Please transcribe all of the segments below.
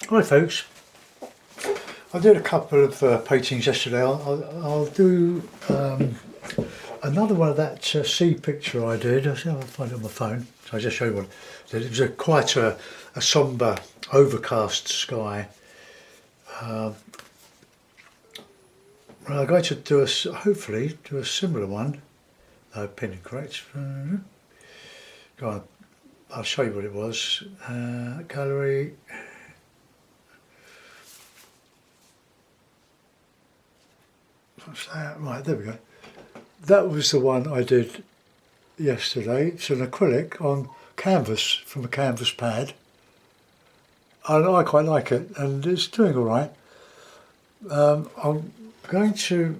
Hi folks, I did a couple of paintings yesterday. I'll do another one of that sea picture I did. I'll see if I can find it on my phone. So I'll just show you what I did. It was quite a sombre, overcast sky. Well, I'm going to do hopefully do a similar one. No, pin correct. Go on, I'll show you what it was. Gallery. What's that? Right, there we go. That was the one I did yesterday. It's an acrylic on canvas from a canvas pad. I quite like it, and it's doing all right. I'm going to,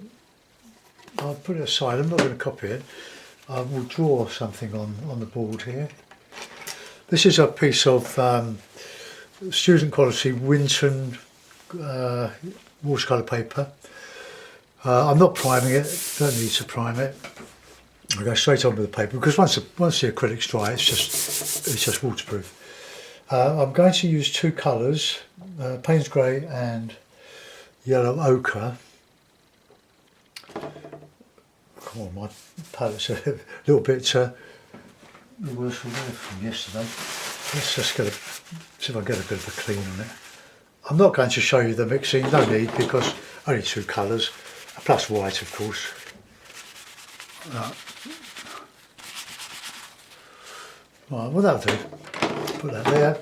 I'll put it aside. I'm not going to copy it. I will draw something on the board here. This is a piece of student quality Winton watercolour paper. I'm not priming it, don't need to prime it. I'll go straight on with the paper because once the acrylic's dry, it's just waterproof. I'm going to use two colours, Payne's Grey and yellow ochre. Come on, my palette's a little bit worse from yesterday. Let's just see if I can get a bit of a clean on it. I'm not going to show you the mixing, no need, because only two colours. Plus white, of course. Right, well that'll do. Put that there.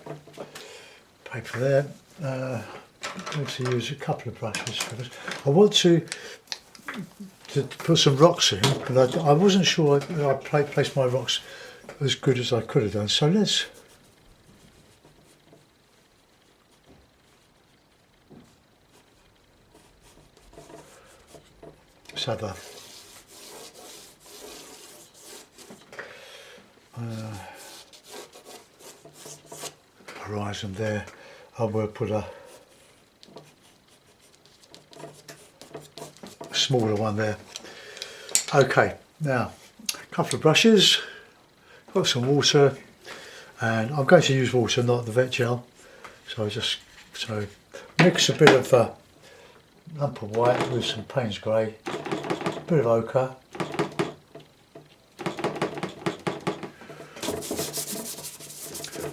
Paper there. I'm going to use a couple of brushes for this. I want to put some rocks in, but I wasn't sure I placed my rocks as good as I could have done. So let's. So the horizon there, I will put a smaller one there. Okay, now a couple of brushes, got some water, and I'm going to use water, not the vet gel. So I just mix a bit of lump of white with some Payne's Grey, a bit of ochre,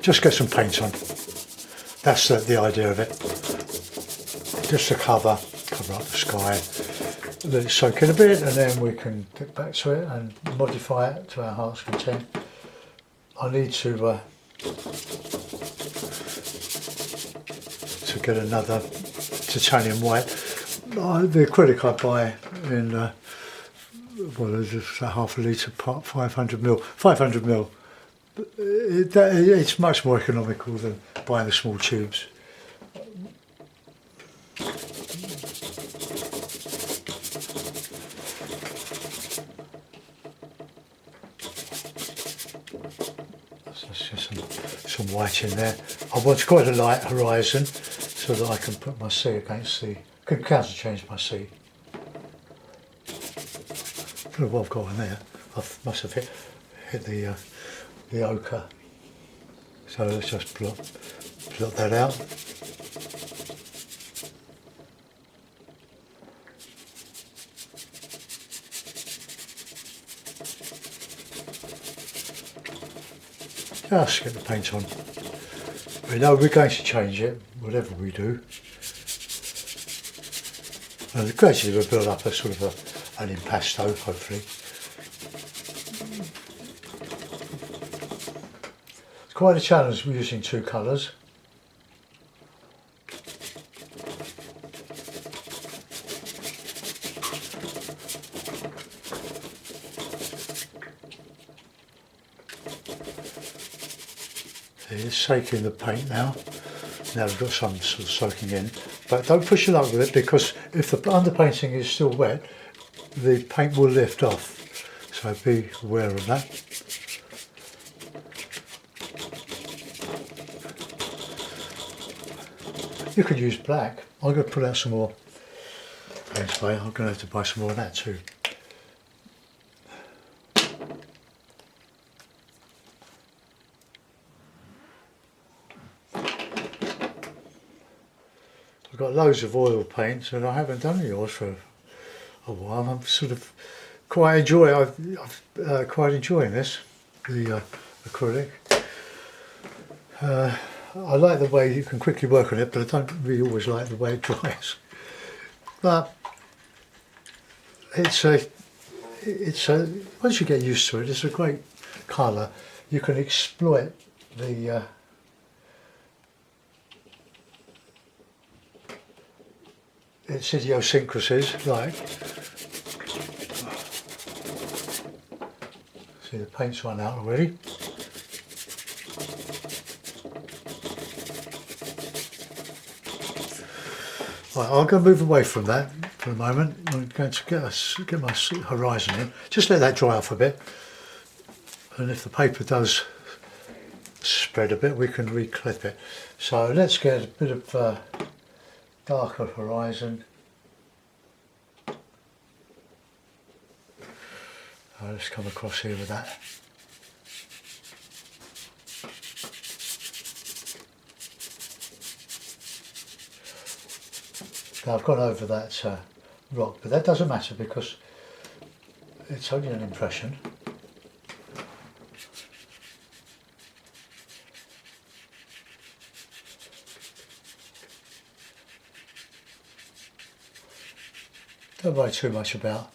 just get some paint on. That's the idea of it. Just to cover up the sky, let it soak in a bit, and then we can get back to it and modify it to our heart's content. I need to get another titanium white. The acrylic I buy in well, it's a half a litre pot, 500ml. 500ml. It's much more economical than buying the small tubes. Let's get some white in there. I want quite a light horizon so that I can put my sea against the, can counter change my sea. I don't know what I've got in there. I must have hit the ochre. So let's just blot that out. Just get the paint on. We know we're going to change it, whatever we do. And gradually we'll build up a sort of an impasto, hopefully. It's quite a challenge using two colours. It's soaking the paint now. Now we've got some sort of soaking in, but don't push your luck with it because if the underpainting is still wet, the paint will lift off. So be aware of that. You could use black. I'm going to put out some more paint spray. I'm going to have to buy some more of that too. I've got loads of oil paints and I haven't done any oils for a while. I'm sort of quite quite enjoying this, the acrylic. I like the way you can quickly work on it, but I don't really always like the way it dries. But it's a once you get used to it, it's a great colour. You can exploit the its idiosyncrasies, like see the paint's run out already. Right, I'm going to move away from that for a moment. I'm going to get my horizon in. Just let that dry off a bit, and if the paper does spread a bit, we can reclip it. So let's get a bit of darker horizon. Let's come across here with that. Now I've gone over that rock, but that doesn't matter because it's only an impression. Don't worry too much about.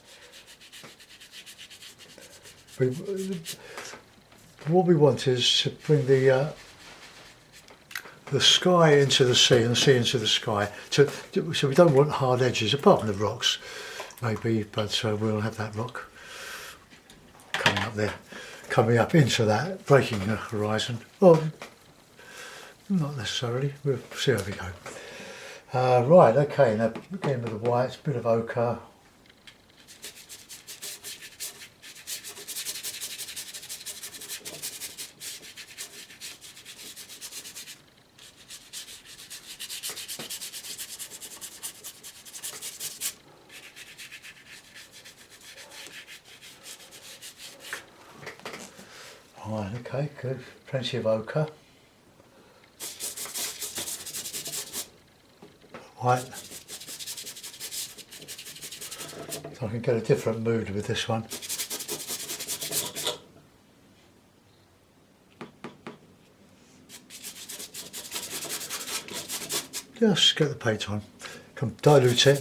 What we want is to bring the sky into the sea and the sea into the sky. So we don't want hard edges, apart from the rocks, maybe, but we'll have that rock coming up there, coming up into that, breaking the horizon. Well, not necessarily, we'll see how we go. Right, okay, now again with the whites, bit of ochre. Right, okay, good. Plenty of ochre. White. So I can get a different mood with this one. Just get the paint on. Can dilute it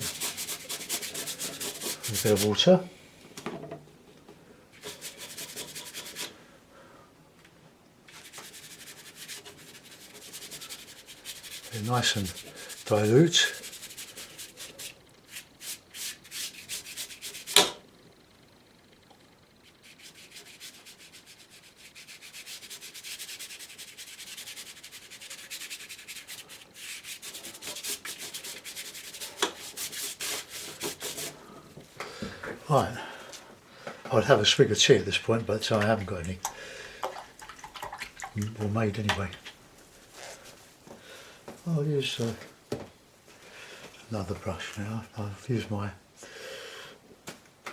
with a bit of water. Nice and dilute. Right, I'd have a swig of tea at this point, but I haven't got any, or made anyway. I'll use another brush now. I've used my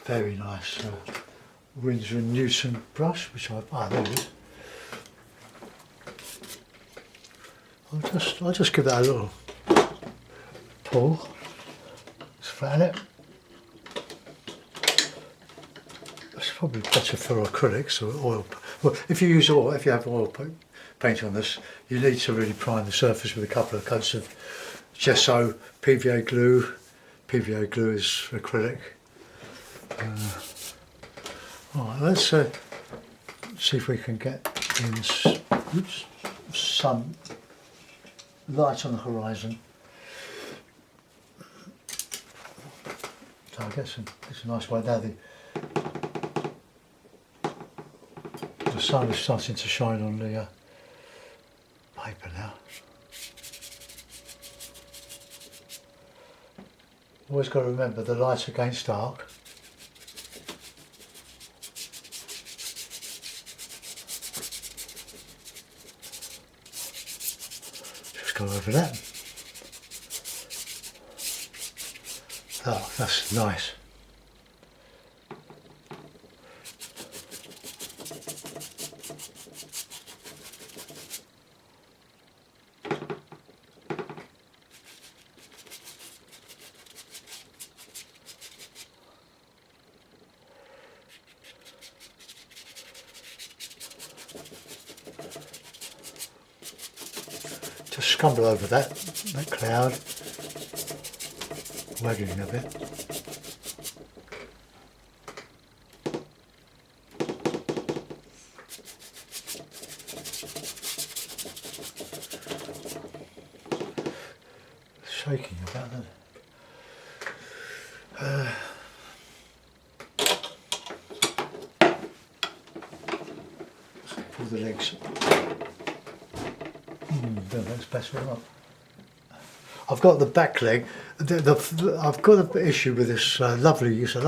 very nice Winsor & Newton brush, which there it is. I'll just give that a little pull. Just flatten it. It's probably better for acrylics or oil. Well, if you use oil, if you have oil paint on this, you need to really prime the surface with a couple of coats of gesso, PVA glue. PVA glue is acrylic. Alright, let's see if we can get in some light on the horizon. So I guess it's a nice way now. The sun is starting to shine on the paper now. Always got to remember the light against dark. Just go over that. Oh, that's nice. just scumble over that cloud, waggling a bit. Shaking about that. Pull the legs. Don't know if that's better or not. I've got the back leg. I've got an issue with this it's a lovely easel,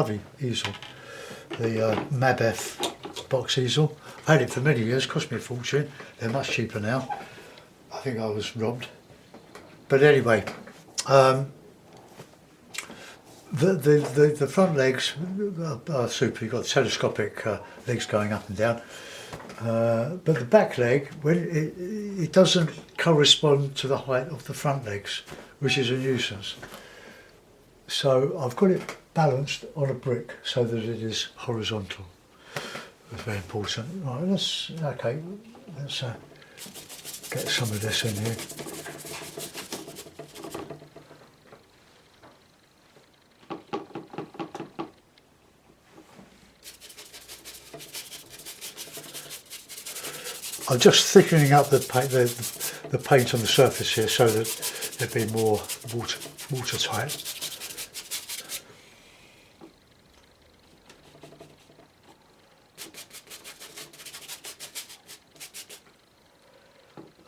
the Mabeth box easel. I've had it for many years, cost me a fortune. They're much cheaper now. I think I was robbed. But anyway, the front legs are super. You've got telescopic legs going up and down. But the back leg, when it doesn't correspond to the height of the front legs, which is a nuisance. So I've got it balanced on a brick so that it is horizontal. That's very important. Right, let's get some of this in here. I'm just thickening up the paint on the surface here so that it'll be more watertight.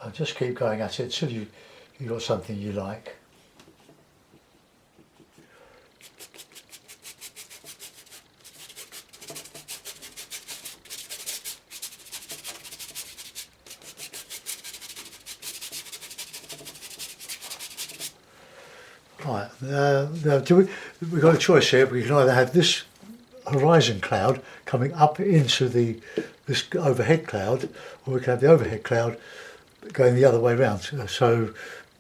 I'll just keep going at it until you've got something you like. Right, now we've got a choice here. We can either have this horizon cloud coming up into this overhead cloud, or we can have the overhead cloud going the other way around, so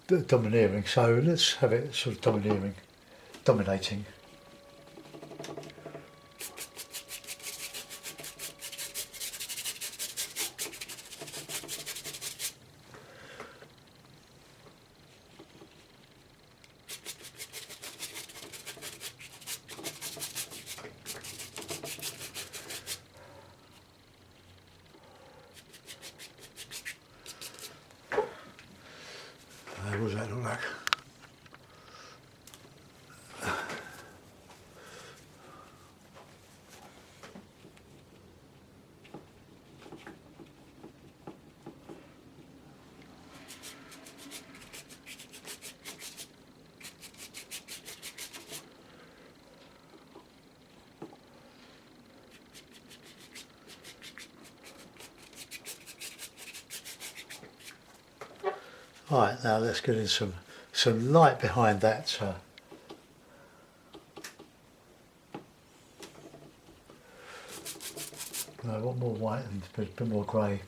domineering. So let's have it sort of dominating. What does that look like? Right, now let's get in some light behind that. No, I want more white and a bit more grey.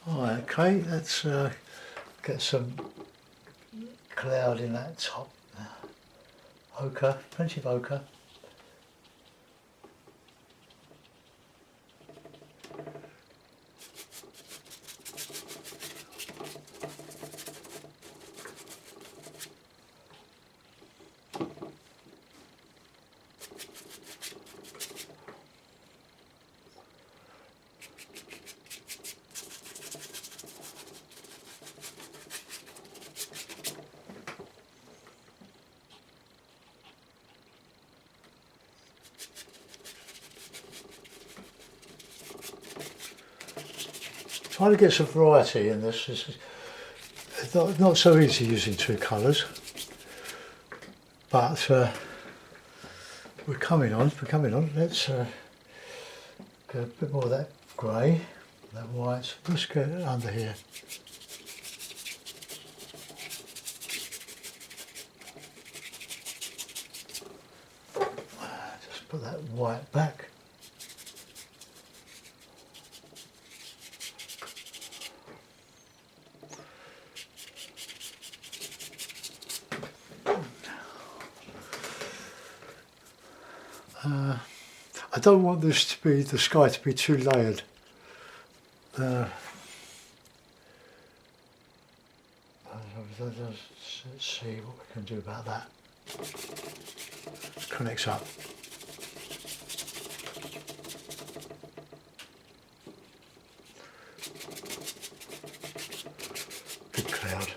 Right, okay, let's get some cloud in that top. Ochre, plenty of ochre. trying to get some variety in this. It's not so easy using two colours, but we're coming on. Let's get a bit more of that grey, that white. Let's get it under here. Just put that white back. I don't want this to be, the sky to be too layered. Let's see what we can do about that. It connects up. Big cloud.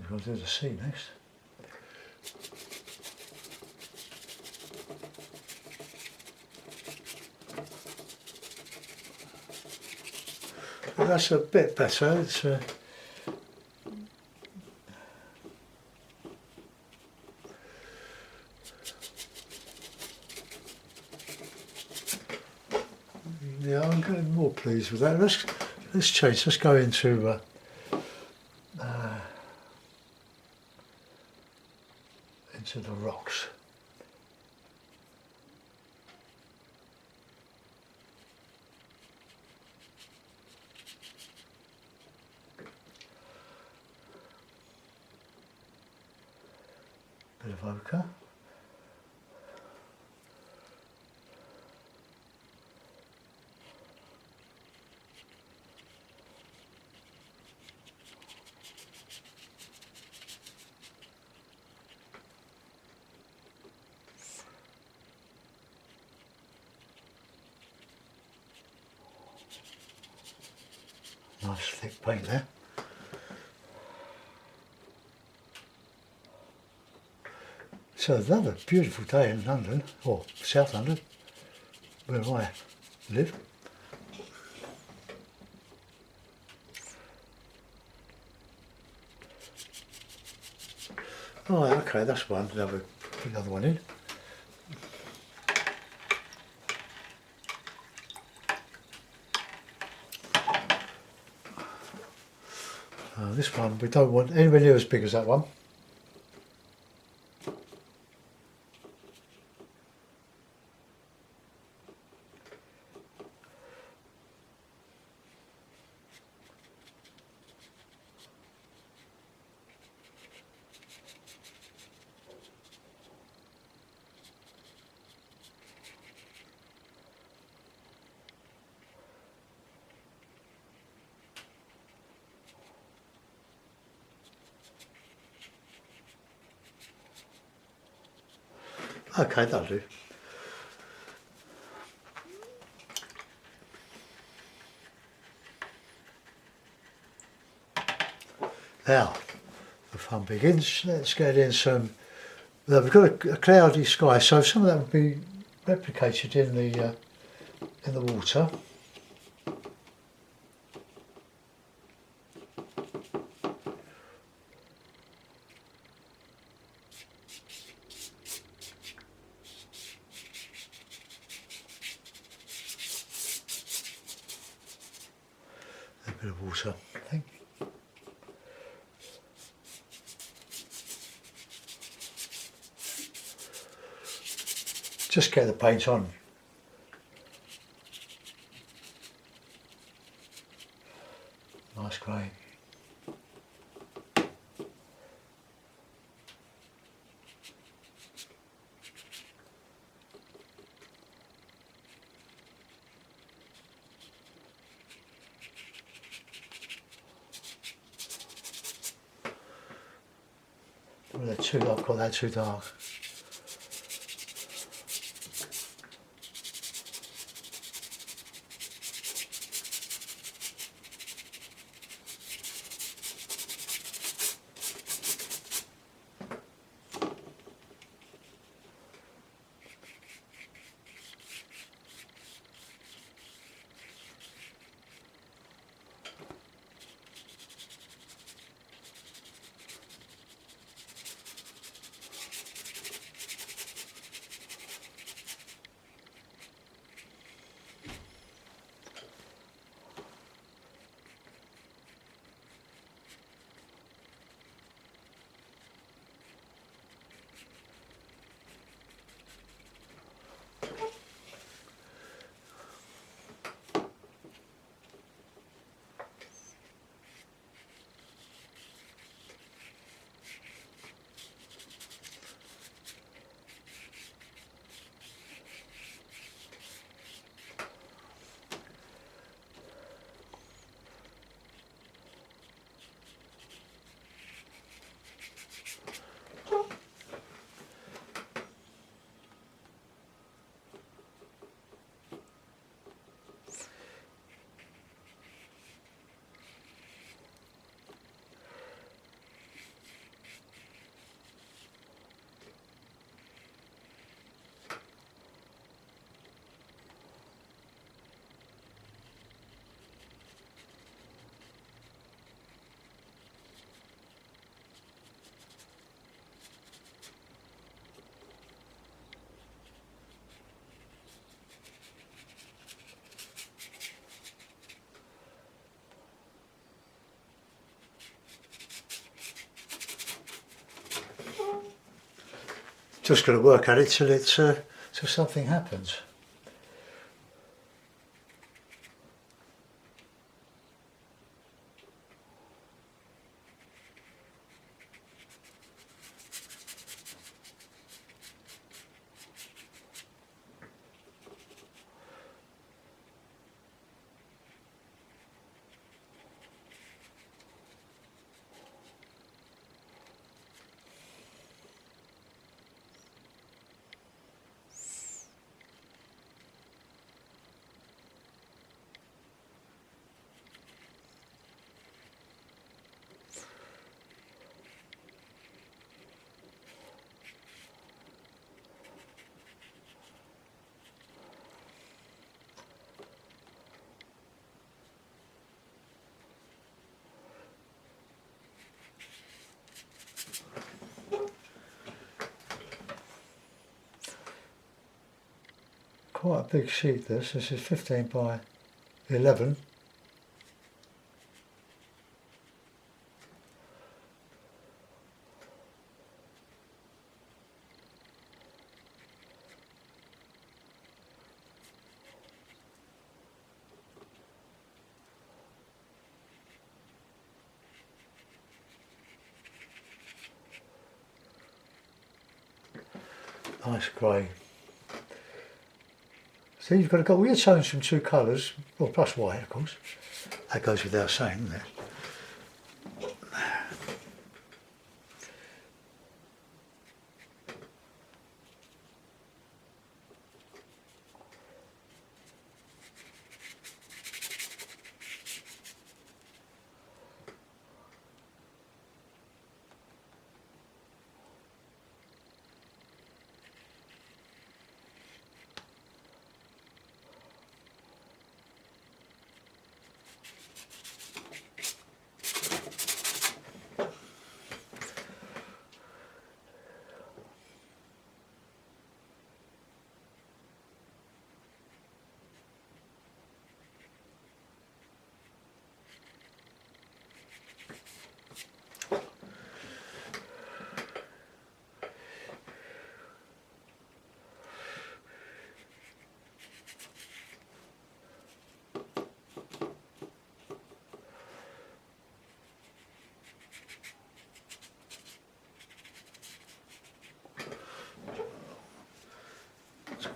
We'll do the sea next. Well, that's a bit better. It's yeah, I'm getting more pleased with that. Let's change. Let's go into the rocks. Bit of ochre. Nice thick paint there. So another beautiful day in London, or South London, where I live. Oh, okay, that's one. Put another one in. This one we don't want anywhere near as big as that one. Okay, that'll do. Now, the fun begins. Let's get in some. Well, we've got a cloudy sky, so some of that would be replicated in the water. A bit of water, I think. Just get the paint on. Nice grey. they're too, I've got that too dark. Just got to work at it till till something happens. Quite a big sheet this is 15 by 11. Nice grey. See, you've got to go all your tones from two colours, well, plus white, of course. That goes without saying, doesn't it?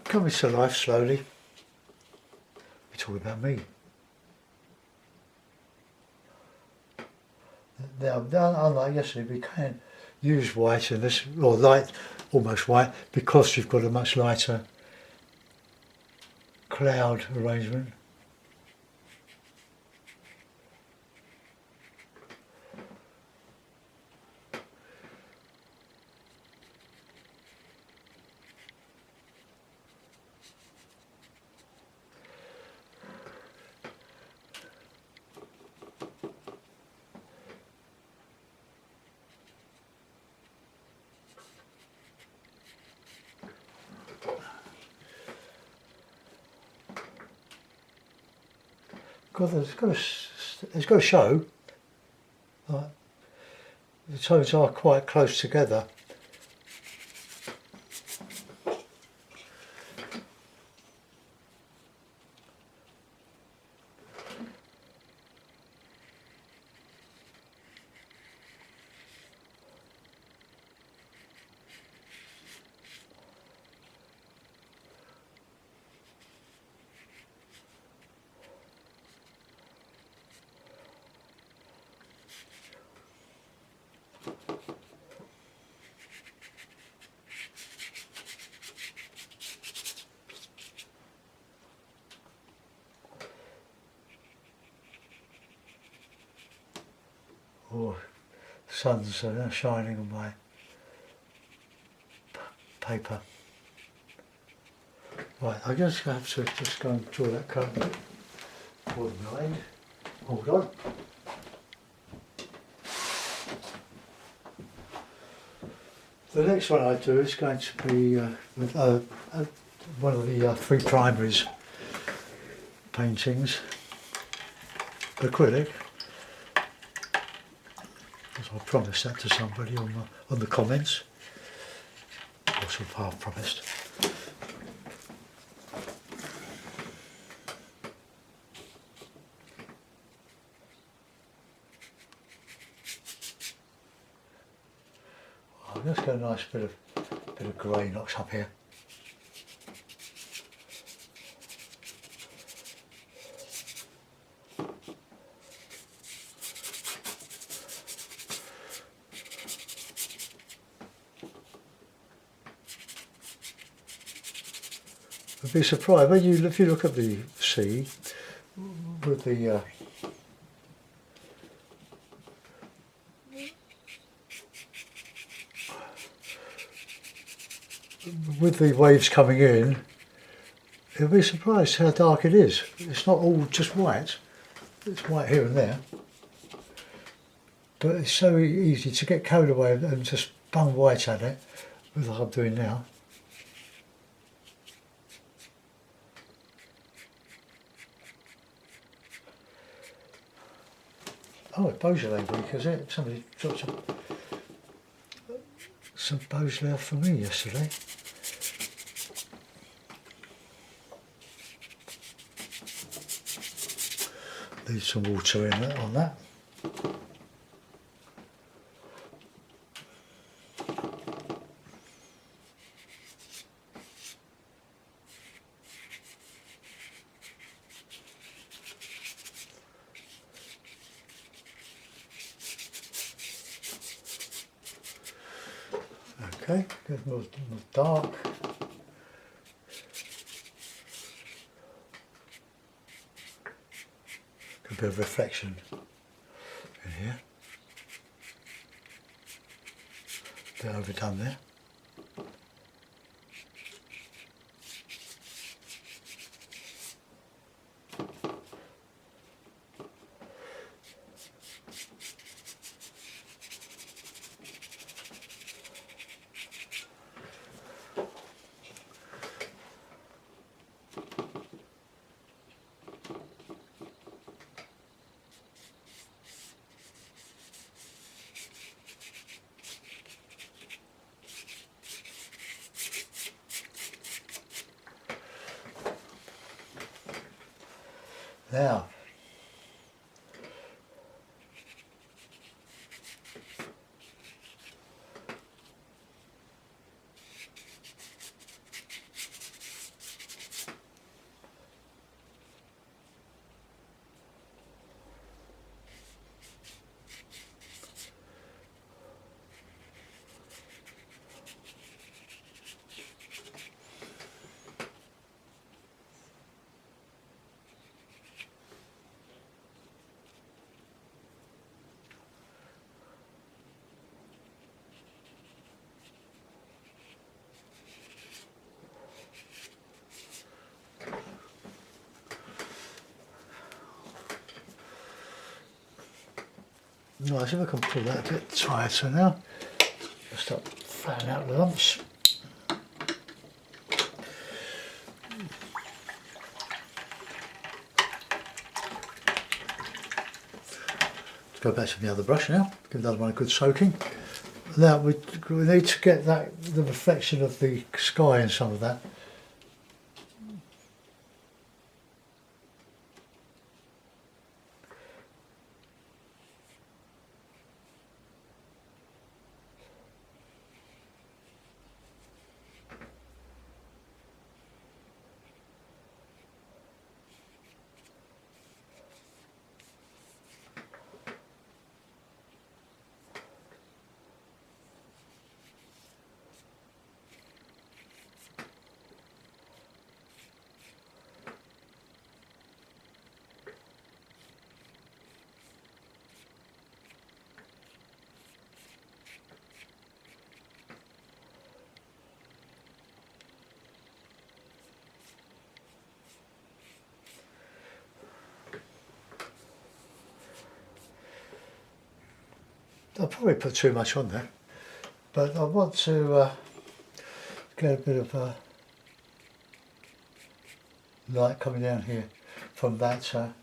Coming to life slowly. We're talking about me. Now, unlike yesterday, we can use white in this, or light, almost white, because you've got a much lighter cloud arrangement. It's got to show. Like, the tones are quite close together. Oh, the sun's shining on my paper. Right, I just have to just go and draw that curtain for the line. Hold on. The next one I do is going to be with one of the three primaries paintings, acrylic. I promised that to somebody on the comments. Or sort of half promised. I've just got a nice bit of grey knocked up here. You'd be surprised if you look at the sea with the waves coming in. You'll be surprised how dark it is. It's not all just white. It's white here and there, but it's so easy to get carried away and just bung white at it, like I'm doing now. Oh, Beaujolais week, is it? Somebody dropped some Beaujolais off for me yesterday. Need some water in on that. Okay, get more dark. A bit of reflection in here. A bit overdone there. Now, Nice, if I can pull that a bit tighter now. I'll start fanning out the lumps. Let's go back to the other brush now, give the other one a good soaking. Now we need to get the reflection of the sky in some of that. I'll probably put too much on there, but I want to get a bit of light coming down here from that.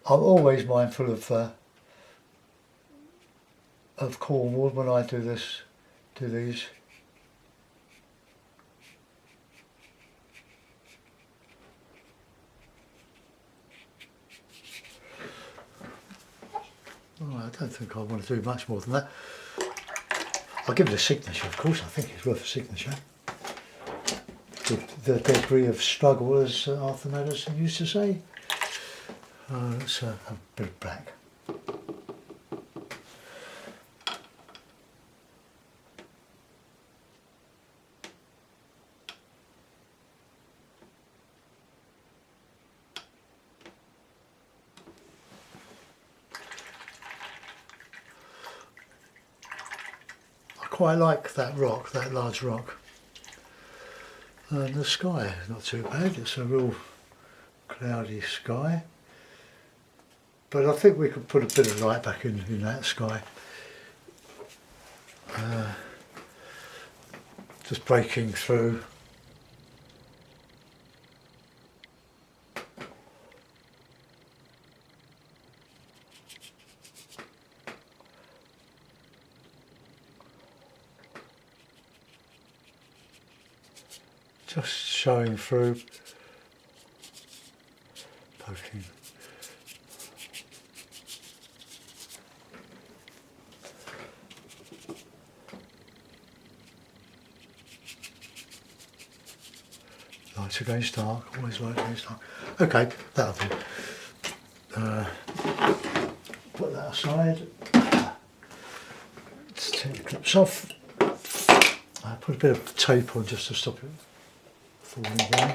I'm always mindful of Cornwall when I do these. Oh, I don't think I want to do much more than that. I'll give it a signature, of course. I think it's worth a signature. The degree of struggle, as Arthur Madison used to say. Let's have a bit of black. I quite like that rock, that large rock. And the sky is not too bad. It's a real cloudy sky. But I think we could put a bit of light back in that sky. Just breaking through. Just showing through. Poking. Light against dark, always light against dark. Okay, that'll do. Put that aside. Let's take the clips off. I put a bit of tape on just to stop it falling down.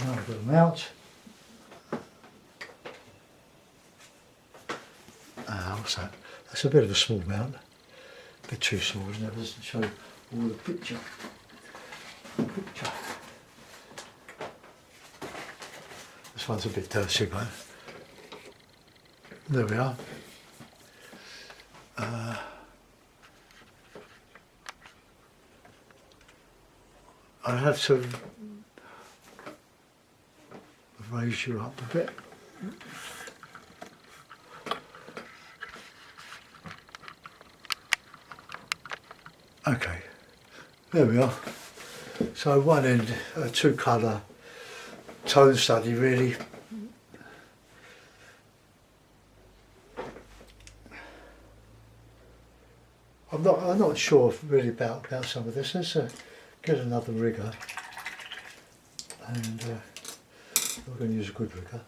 Now I've got them out. What's that? That's a bit of a small mount. A bit too small, isn't it? It doesn't show all the picture. This one's a bit dirty, but there we are. I have to raise you up a bit. Okay, there we are. So one end, a two-colour tone study really. I'm not sure really about some of this. Let's get another rigger, and we're going to use a good rigger.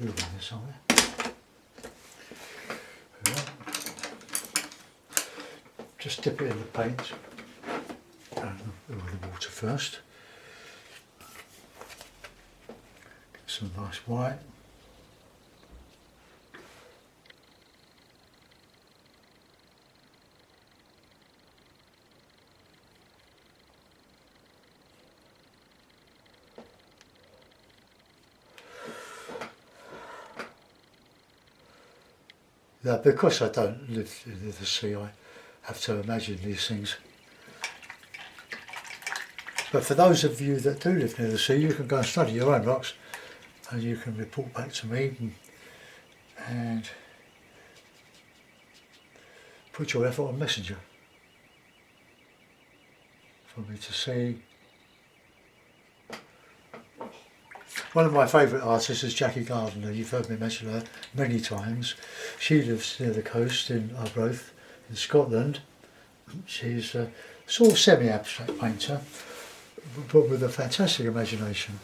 glue in there somewhere. Just dip it in the paint and with the water first. Get some nice white. Now, because I don't live in the sea, I have to imagine these things. But for those of you that do live near the sea, you can go and study your own rocks and you can report back to me and put your effort on Messenger for me to see. One of my favourite artists is Jackie Gardner. You've heard me mention her many times. She lives near the coast in Arbroath in Scotland. She's a sort of semi-abstract painter, but with a fantastic imagination.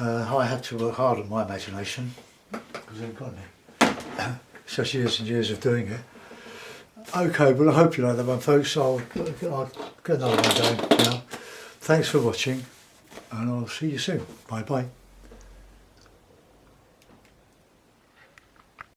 I have to work hard on my imagination because I haven't got any. Such years and years of doing it. Okay, well I hope you like that one, folks. I'll get another one going now. Thanks for watching, and I'll see you soon. Bye bye.